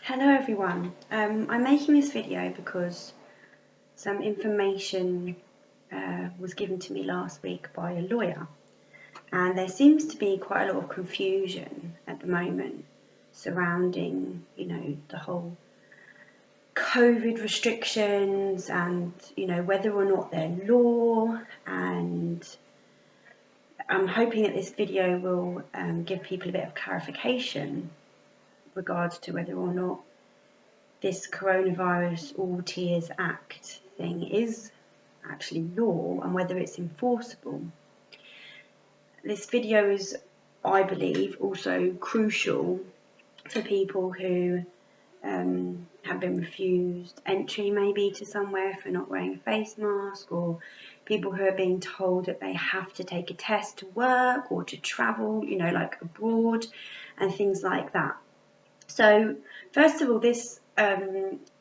Hello everyone, I'm making this video because some information was given to me last week by a lawyer, and there seems to be quite a lot of confusion at the moment surrounding, the whole COVID restrictions and, whether or not they're law, and I'm hoping that this video will give people a bit of clarification regards to whether or not this Coronavirus All Tiers Act thing is actually law and whether it's enforceable. This video is, I believe, also crucial for people who have been refused entry maybe to somewhere for not wearing a face mask, or people who are being told that they have to take a test to work or to travel, like abroad and things like that. So first of all, this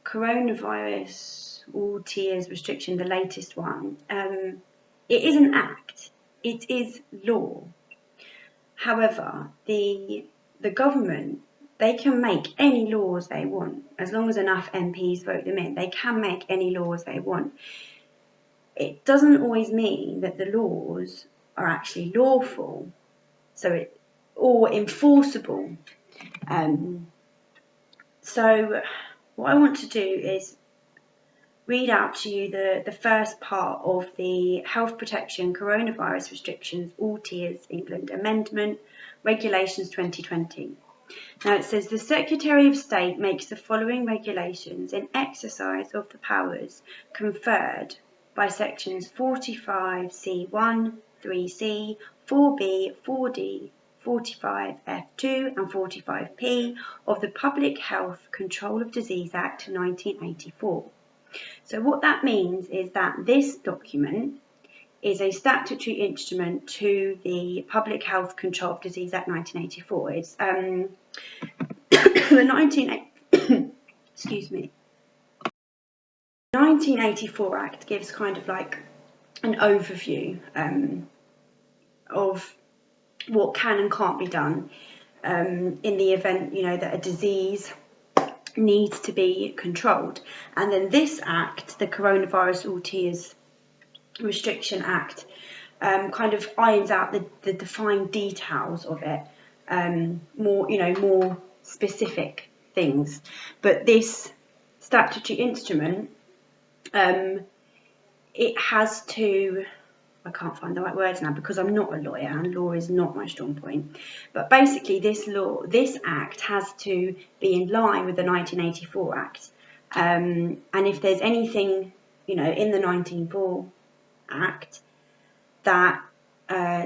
Coronavirus All Tiers restriction, the latest one, it is an act, it is law. However, the government, they can make any laws they want. As long as enough MPs vote them in, they can make any laws they want. It doesn't always mean that the laws are actually lawful, or enforceable. So what I want to do is read out to you the first part of the Health Protection Coronavirus Restrictions All Tiers England Amendment Regulations 2020. Now it says, the Secretary of State makes the following regulations in exercise of the powers conferred by sections 45C1, 3C, 4B, 4D, 45F2 and 45P of the Public Health Control of Disease Act 1984. So what that means is that this document is a statutory instrument to the Public Health Control of Disease Act 1984. It's the 1984 Act gives kind of like an overview of what can and can't be done in the event, that a disease needs to be controlled. And then this act, the Coronavirus All Tiers Restriction Act, kind of irons out the defined details of it, more specific things. But this statutory instrument, it has to, I can't find the right words now because I'm not a lawyer and law is not my strong point. But basically this act has to be in line with the 1984 Act. And if there's anything, in the 1984 Act that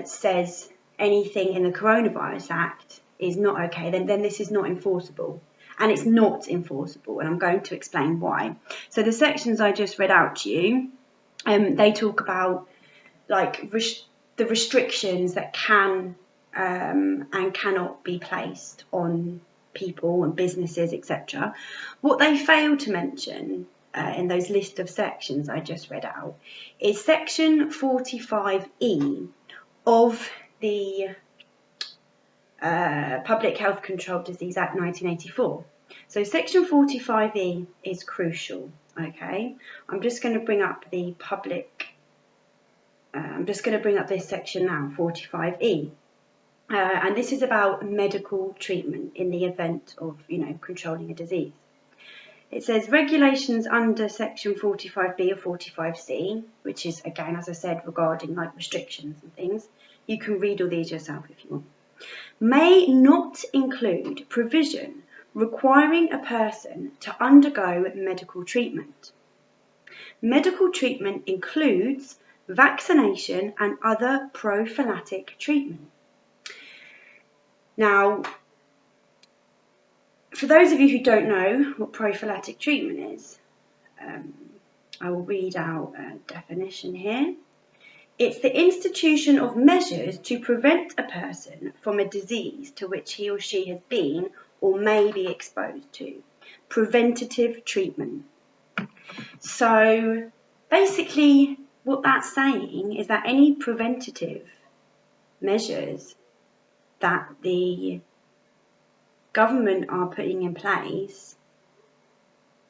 says anything in the Coronavirus Act is not okay, then this is not enforceable. And it's not enforceable, and I'm going to explain why. So the sections I just read out to you, they talk about like the restrictions that can and cannot be placed on people and businesses, etc. What they fail to mention in those list of sections I just read out is section 45E of the Public Health Control Disease Act 1984. So section 45E is crucial, okay? I'm just going to bring up this section now, 45E. And this is about medical treatment in the event of, controlling a disease. It says regulations under section 45B or 45C, which is, again, as I said, regarding like restrictions and things. You can read all these yourself if you want. May not include provision requiring a person to undergo medical treatment. Medical treatment includes vaccination and other prophylactic treatment. Now, for those of you who don't know what prophylactic treatment is, I will read out a definition here. It's the institution of measures to prevent a person from a disease to which he or she has been or may be exposed to. Preventative treatment. So basically what that's saying is that any preventative measures that the government are putting in place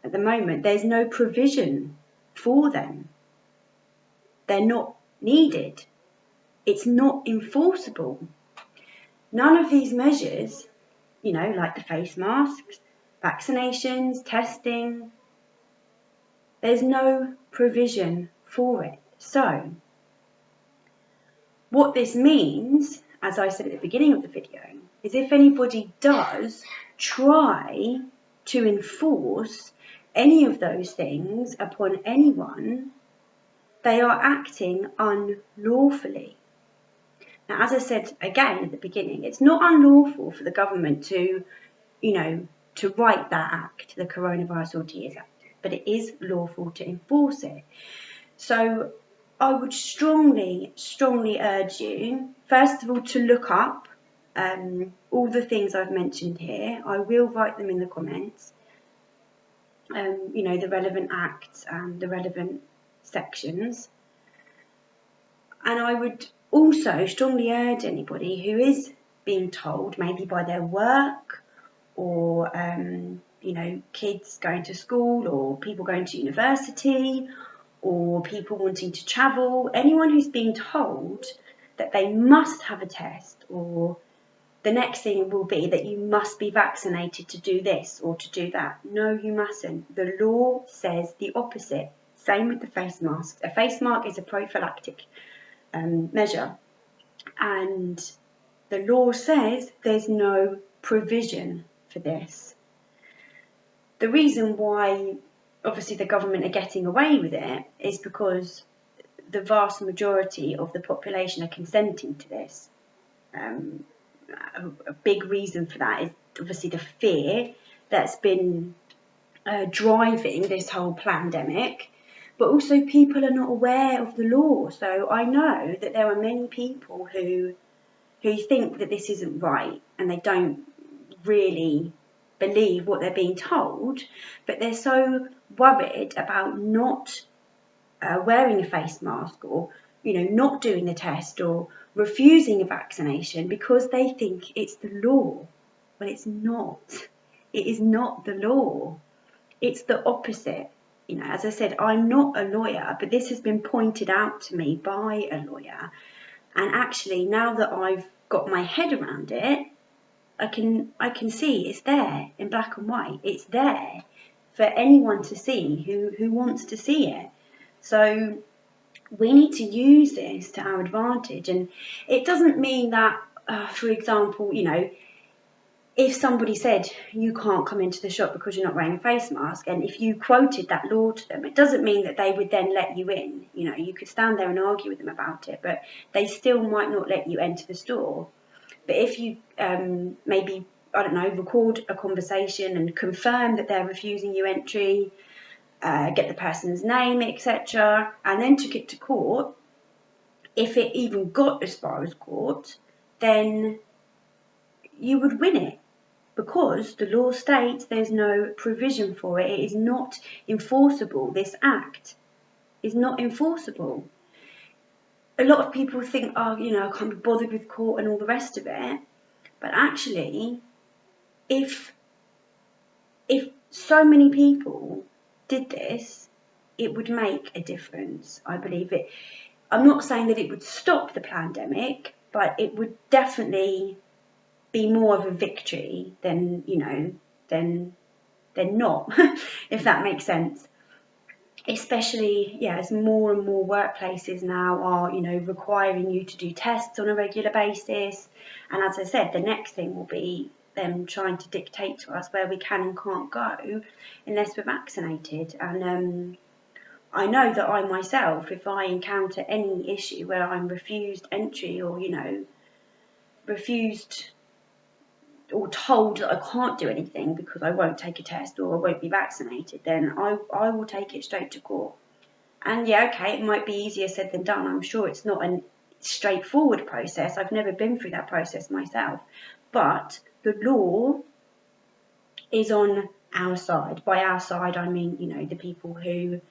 at the moment, there's no provision for them. They're not needed. It's not enforceable. None of these measures, like the face masks, vaccinations, testing, there's no provision for it. So, what this means, as I said at the beginning of the video, is if anybody does try to enforce any of those things upon anyone, they are acting unlawfully. Now, as I said again at the beginning, it's not unlawful for the government to write that act, the Coronavirus Ordeals Act, but it is lawful to enforce it. So I would strongly, strongly urge you, first of all, to look up all the things I've mentioned here. I will write them in the comments, the relevant acts and the relevant sections. And I would also strongly urge anybody who is being told, maybe by their work or, kids going to school or people going to university or people wanting to travel, anyone who's being told that they must have a test, or the next thing will be that you must be vaccinated to do this or to do that. No, you mustn't. The law says the opposite. Same with the face mask. A face mask is a prophylactic measure, and the law says there's no provision for this. The reason why obviously the government are getting away with it is because the vast majority of the population are consenting to this. A big reason for that is obviously the fear that's been driving this whole pandemic, but also people are not aware of the law. So I know that there are many people who think that this isn't right and they don't really believe what they're being told, but they're so worried about not wearing a face mask or not doing the test or refusing a vaccination because they think it's the law. Well, it's not. It is not the law. It's the opposite. As I said, I'm not a lawyer, but this has been pointed out to me by a lawyer, and actually now that I've got my head around it, I can see it's there in black and white. It's there for anyone to see who wants to see it. So we need to use this to our advantage. And it doesn't mean that, for example, if somebody said you can't come into the shop because you're not wearing a face mask, and if you quoted that law to them, it doesn't mean that they would then let you in. You could stand there and argue with them about it, but they still might not let you enter the store. But if you maybe, record a conversation and confirm that they're refusing you entry, get the person's name, etc., and then took it to court, if it even got as far as court, then you would win it, because the law states there's no provision for it. It is not enforceable. This act is not enforceable. A lot of people think, I can't be bothered with court and all the rest of it. But actually, if so many people did this, it would make a difference. I believe it. I'm not saying that it would stop the pandemic, but it would definitely be more of a victory than not, if that makes sense. Especially, as more and more workplaces now are, requiring you to do tests on a regular basis. And as I said, the next thing will be them trying to dictate to us where we can and can't go unless we're vaccinated. And I know that I myself, if I encounter any issue where I'm refused entry or, refused or told that I can't do anything because I won't take a test or I won't be vaccinated, then I will take it straight to court. And it might be easier said than done. I'm sure it's not a straightforward process. I've never been through that process myself. But the law is on our side. By our side, I mean, the people who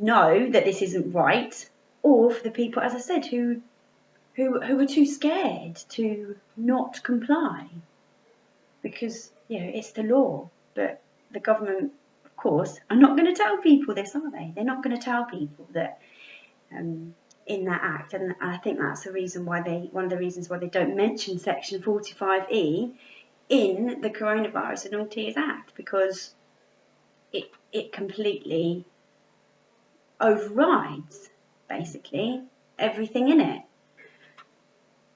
know that this isn't right, or for the people, as I said, who are too scared to not comply. because, you know, it's the law. But the government, of course, are not going to tell people this, are they? They're not going to tell people that in that act, and I think that's one of the reasons why they don't mention Section 45E in the Coronavirus and All Tiers Act, because it completely overrides basically everything in it.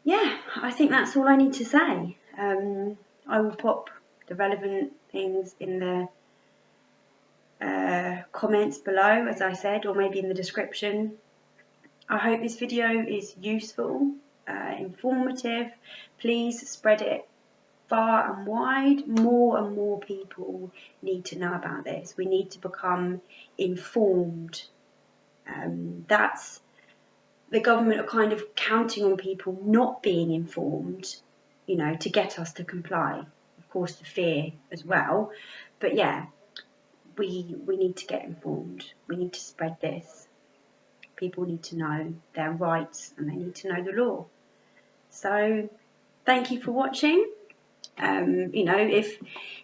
Yeah, I think that's all I need to say. I will pop the relevant things in the comments below, as I said, or maybe in the description. I hope this video is useful, informative. Please spread it far and wide. More and more people need to know about this. We need to become informed. That's the government are kind of counting on people not being informed, you know, to get us to comply. Of course, the fear as well. But yeah, we need to get informed. We need to spread this. People need to know their rights and they need to know the law. So thank you for watching. You know, if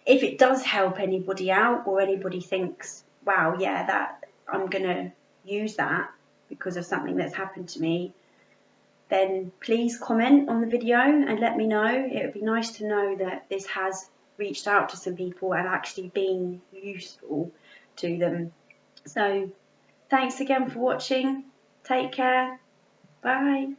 it does help anybody out, or anybody thinks, wow, yeah, that I'm gonna use that because of something that's happened to me, then please comment on the video and let me know. It would be nice to know that this has reached out to some people and actually been useful to them. So thanks again for watching. Take care. Bye.